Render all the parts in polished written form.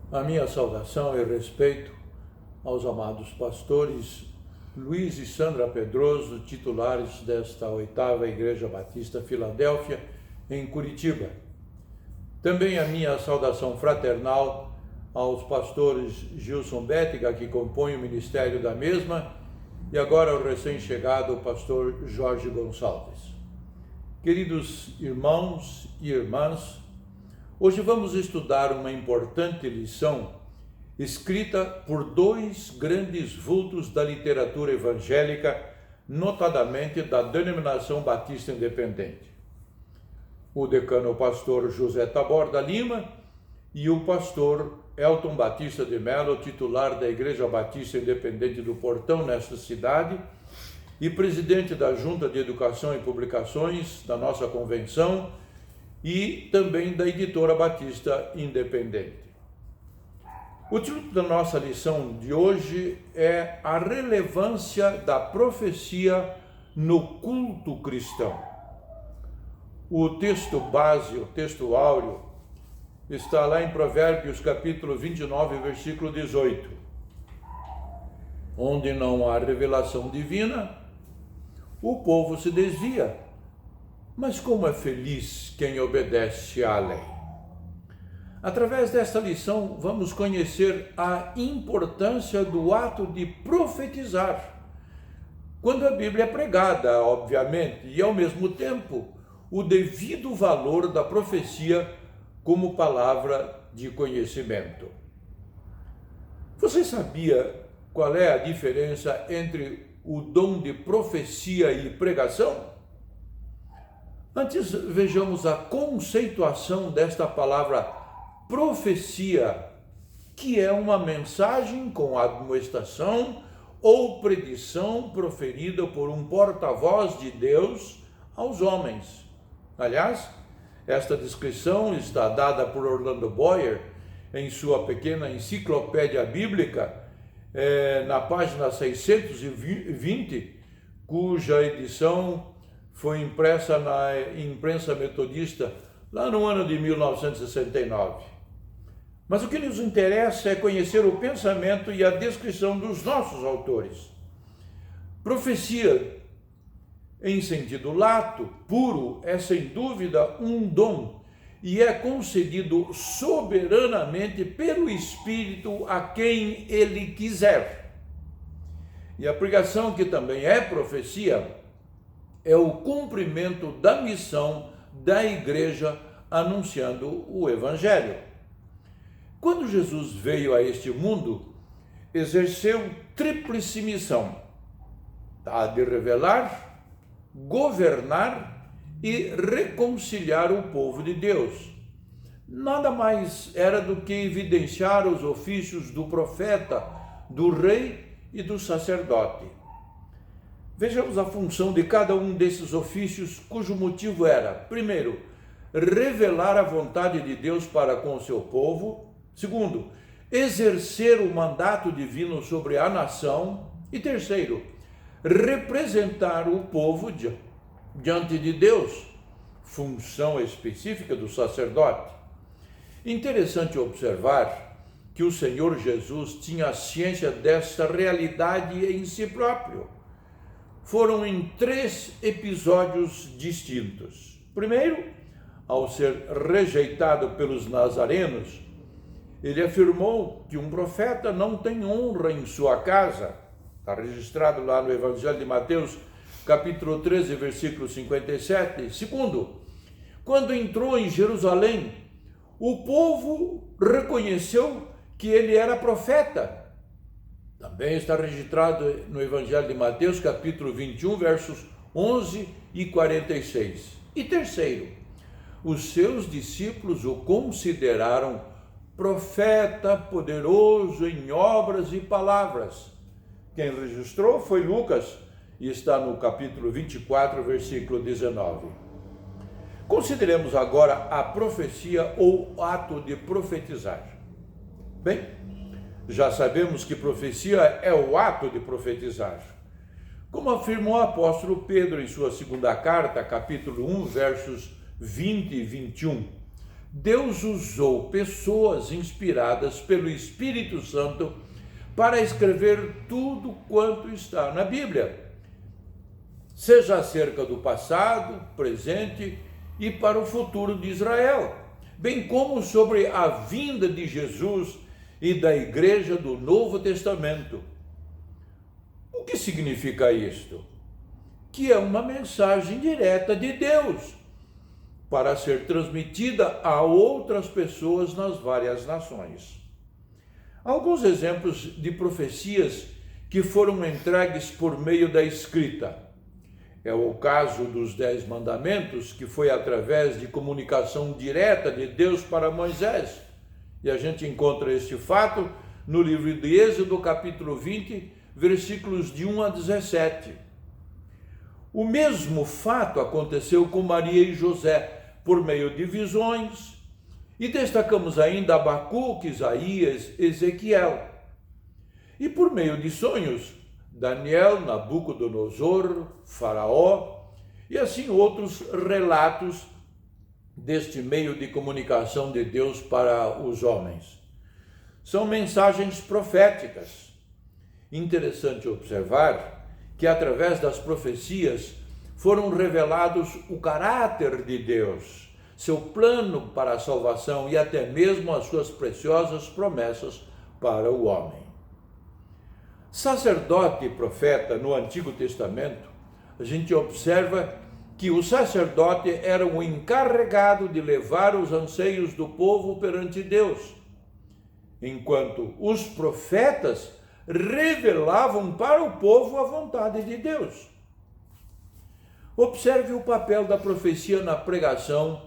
A minha saudação e respeito aos amados pastores Luiz e Sandra Pedroso, titulares desta 8ª Igreja Batista Filadélfia, em Curitiba. Também a minha saudação fraternal aos pastores Gilson Bétega, que compõem o ministério da mesma, e agora o recém-chegado pastor Jorge Gonçalves. Queridos irmãos e irmãs, hoje vamos estudar uma importante lição escrita por dois grandes vultos da literatura evangélica, notadamente da denominação batista independente. O decano pastor José Taborda Lima e o pastor Elton Batista de Mello, titular da Igreja Batista Independente do Portão nesta cidade e presidente da Junta de Educação e Publicações da nossa convenção e também da Editora Batista Independente. O título da nossa lição de hoje é a relevância da profecia no culto cristão. O texto base, o texto áureo, está lá em Provérbios capítulo 29, versículo 18. Onde não há revelação divina, o povo se desvia. Mas como é feliz quem obedece à lei. Através desta lição, vamos conhecer a importância do ato de profetizar, quando a Bíblia é pregada, obviamente, e ao mesmo tempo, o devido valor da profecia como palavra de conhecimento. Você sabia qual é a diferença entre o dom de profecia e pregação? Antes, vejamos a conceituação desta palavra profecia, que é uma mensagem com admoestação ou predição proferida por um porta-voz de Deus aos homens. Aliás, esta descrição está dada por Orlando Boyer em sua pequena enciclopédia bíblica, na página 620, cuja edição foi impressa na imprensa metodista lá no ano de 1969. Mas o que nos interessa é conhecer o pensamento e a descrição dos nossos autores. Profecia, em sentido lato, puro, é sem dúvida um dom e é concedido soberanamente pelo Espírito a quem ele quiser. E a pregação, que também é profecia, é o cumprimento da missão da igreja anunciando o Evangelho. Quando Jesus veio a este mundo, exerceu tríplice missão: a de revelar, governar e reconciliar o povo de Deus. Nada mais era do que evidenciar os ofícios do profeta, do rei e do sacerdote. Vejamos a função de cada um desses ofícios, cujo motivo era, primeiro, revelar a vontade de Deus para com o seu povo; segundo, exercer o mandato divino sobre a nação; e terceiro, representar o povo diante de Deus, função específica do sacerdote. Interessante observar que o Senhor Jesus tinha ciência dessa realidade em si próprio. Foram em 3 episódios distintos. Primeiro, ao ser rejeitado pelos nazarenos, ele afirmou que um profeta não tem honra em sua casa. Está registrado lá no Evangelho de Mateus, capítulo 13, versículo 57. Segundo, quando entrou em Jerusalém, o povo reconheceu que ele era profeta. Também está registrado no Evangelho de Mateus, capítulo 21, versos 11 e 46. E terceiro, os seus discípulos o consideraram profeta poderoso em obras e palavras. Quem registrou foi Lucas, e está no capítulo 24, versículo 19. Consideremos agora a profecia ou ato de profetizar. Bem, já sabemos que profecia é o ato de profetizar. Como afirmou o apóstolo Pedro em sua segunda carta, capítulo 1, versos 20 e 21. Deus usou pessoas inspiradas pelo Espírito Santo para escrever tudo quanto está na Bíblia, seja acerca do passado, presente e para o futuro de Israel, bem como sobre a vinda de Jesus e da Igreja do Novo Testamento. O que significa isto? Que é uma mensagem direta de Deus para ser transmitida a outras pessoas nas várias nações. Alguns exemplos de profecias que foram entregues por meio da escrita. É o caso dos 10 mandamentos, que foi através de comunicação direta de Deus para Moisés. E a gente encontra este fato no livro de Êxodo, capítulo 20, versículos de 1 a 17. O mesmo fato aconteceu com Maria e José, por meio de visões, e destacamos ainda Abacuque, Isaías, Ezequiel. E por meio de sonhos, Daniel, Nabucodonosor, Faraó, e assim outros relatos deste meio de comunicação de Deus para os homens. São mensagens proféticas. Interessante observar que através das profecias foram revelados o caráter de Deus, seu plano para a salvação e até mesmo as suas preciosas promessas para o homem. Sacerdote e profeta no Antigo Testamento, a gente observa que o sacerdote era o encarregado de levar os anseios do povo perante Deus, enquanto os profetas revelavam para o povo a vontade de Deus. Observe o papel da profecia na pregação,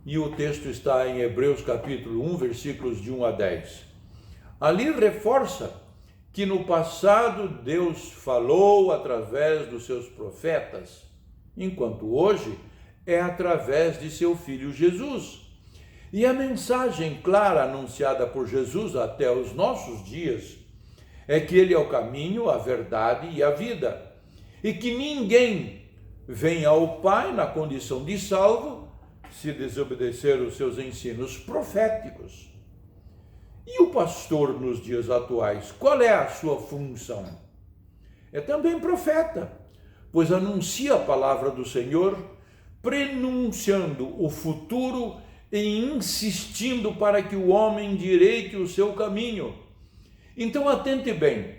e o texto está em Hebreus capítulo 1, versículos de 1 a 10. Ali reforça que no passado Deus falou através dos seus profetas, enquanto hoje é através de seu Filho Jesus. E a mensagem clara anunciada por Jesus até os nossos dias é que Ele é o caminho, a verdade e a vida, e que ninguém vem ao Pai na condição de salvo se desobedecer os seus ensinos proféticos. E o pastor nos dias atuais, qual é a sua função? É também profeta, pois anuncia a palavra do Senhor, prenunciando o futuro e insistindo para que o homem endireite o seu caminho. Então atente bem,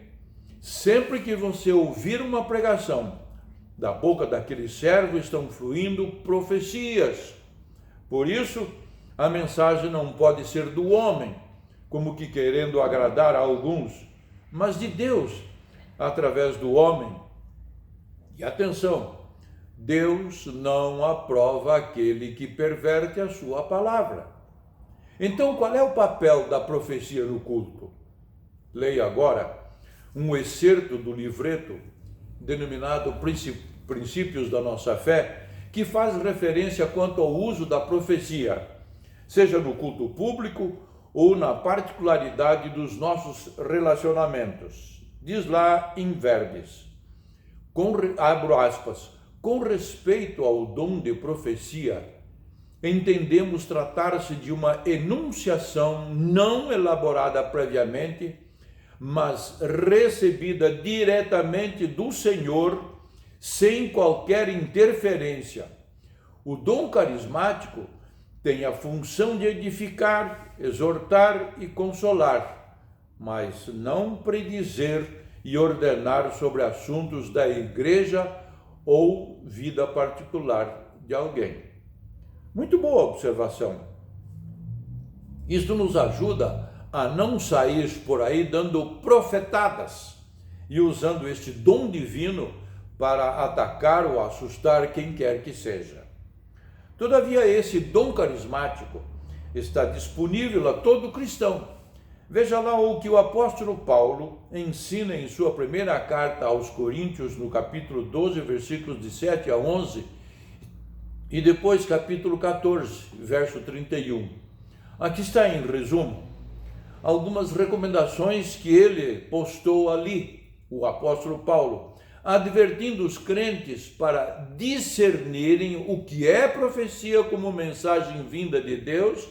sempre que você ouvir uma pregação, da boca daquele servo estão fluindo profecias. Por isso, a mensagem não pode ser do homem, como que querendo agradar a alguns, mas de Deus, através do homem. E atenção, Deus não aprova aquele que perverte a sua palavra. Então, qual é o papel da profecia no culto? Leia agora um excerto do livreto denominado Princípios da Nossa Fé, que faz referência quanto ao uso da profecia, seja no culto público ou na particularidade dos nossos relacionamentos. Diz lá em verbes, abro aspas, com respeito ao dom de profecia, entendemos tratar-se de uma enunciação não elaborada previamente, mas recebida diretamente do Senhor, sem qualquer interferência. O dom carismático tem a função de edificar, exortar e consolar, mas não predizer e ordenar sobre assuntos da igreja ou vida particular de alguém. Muito boa observação. Isto nos ajuda a não sair por aí dando profetadas e usando este dom divino para atacar ou assustar quem quer que seja. Todavia, esse dom carismático está disponível a todo cristão. Veja lá o que o apóstolo Paulo ensina em sua primeira carta aos Coríntios, no capítulo 12, versículos de 7 a 11, e depois capítulo 14, verso 31. Aqui está em resumo algumas recomendações que ele postou ali, o apóstolo Paulo, advertindo os crentes para discernirem o que é profecia como mensagem vinda de Deus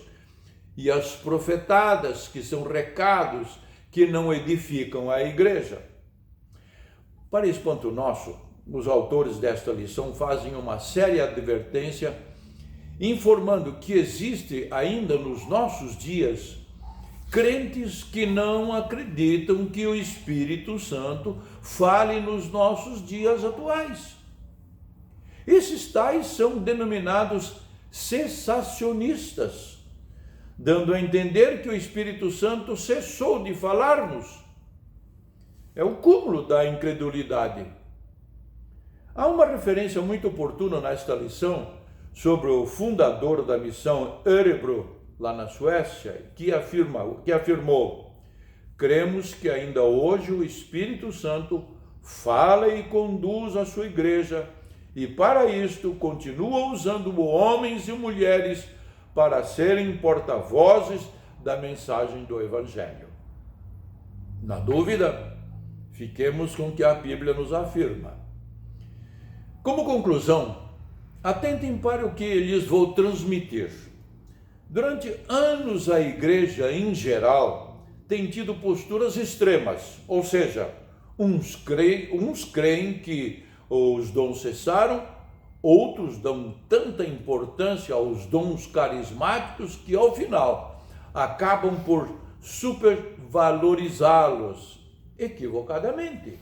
e as profetadas, que são recados que não edificam a igreja. Para espanto nosso, os autores desta lição fazem uma séria advertência, informando que existe ainda nos nossos dias crentes que não acreditam que o Espírito Santo fale nos nossos dias atuais. Esses tais são denominados cessacionistas, dando a entender que o Espírito Santo cessou de falar-nos. É o cúmulo da incredulidade. Há uma referência muito oportuna nesta lição sobre o fundador da missão Örebro, lá na Suécia, que afirmou: cremos que ainda hoje o Espírito Santo fala e conduz a sua igreja, e para isto continua usando homens e mulheres para serem porta-vozes da mensagem do Evangelho. Na dúvida, fiquemos com o que a Bíblia nos afirma. Como conclusão, atentem para o que lhes vou transmitir. Durante anos, a igreja, em geral, tem tido posturas extremas, ou seja, uns creem que os dons cessaram, outros dão tanta importância aos dons carismáticos que, ao final, acabam por supervalorizá-los, equivocadamente.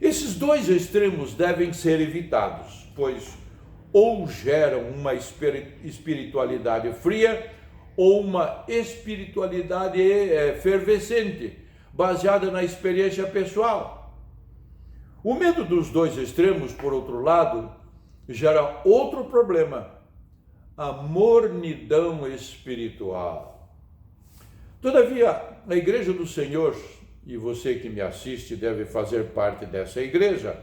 Esses dois extremos devem ser evitados, pois ou geram uma espiritualidade fria ou uma espiritualidade efervescente, baseada na experiência pessoal. O medo dos dois extremos, por outro lado, gera outro problema: a mornidão espiritual. Todavia, a Igreja do Senhor, e você que me assiste deve fazer parte dessa igreja,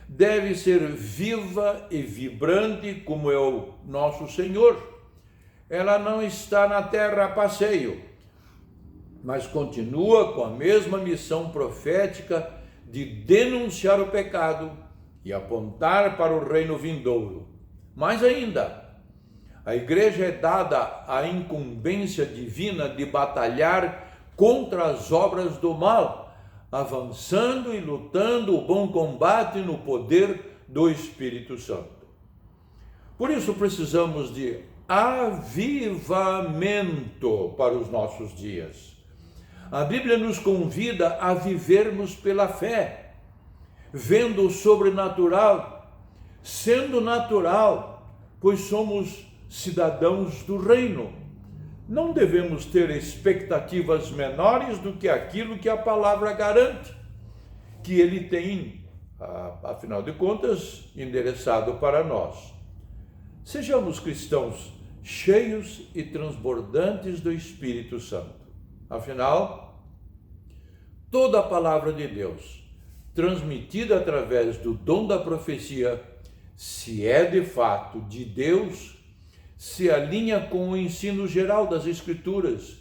deve ser viva e vibrante como é o nosso Senhor. Ela não está na terra a passeio, mas continua com a mesma missão profética de denunciar o pecado e apontar para o reino vindouro. Mais ainda, a igreja é dada a incumbência divina de batalhar contra as obras do mal, avançando e lutando o bom combate no poder do Espírito Santo. Por isso precisamos de avivamento para os nossos dias. A Bíblia nos convida a vivermos pela fé, vendo o sobrenatural, sendo natural, pois somos cidadãos do reino. Não devemos ter expectativas menores do que aquilo que a palavra garante, que ele tem, afinal de contas, endereçado para nós. Sejamos cristãos cheios e transbordantes do Espírito Santo. Afinal, toda a palavra de Deus, transmitida através do dom da profecia, se é de fato de Deus, se alinha com o ensino geral das Escrituras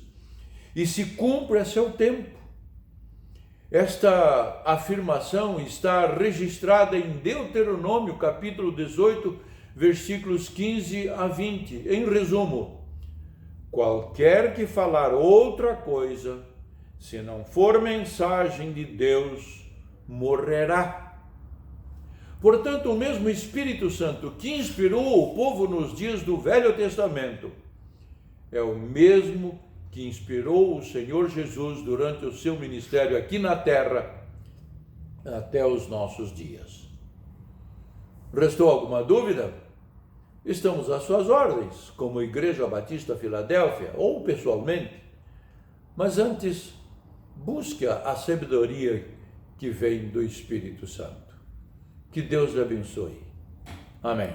e se cumpre a seu tempo. Esta afirmação está registrada em Deuteronômio, capítulo 18, versículos 15 a 20. Em resumo, qualquer que falar outra coisa, se não for mensagem de Deus, morrerá. Portanto, o mesmo Espírito Santo que inspirou o povo nos dias do Velho Testamento é o mesmo que inspirou o Senhor Jesus durante o seu ministério aqui na terra até os nossos dias. Restou alguma dúvida? Estamos às suas ordens, como Igreja Batista Filadélfia ou pessoalmente, mas antes busque a sabedoria que vem do Espírito Santo. Que Deus lhe abençoe. Amém.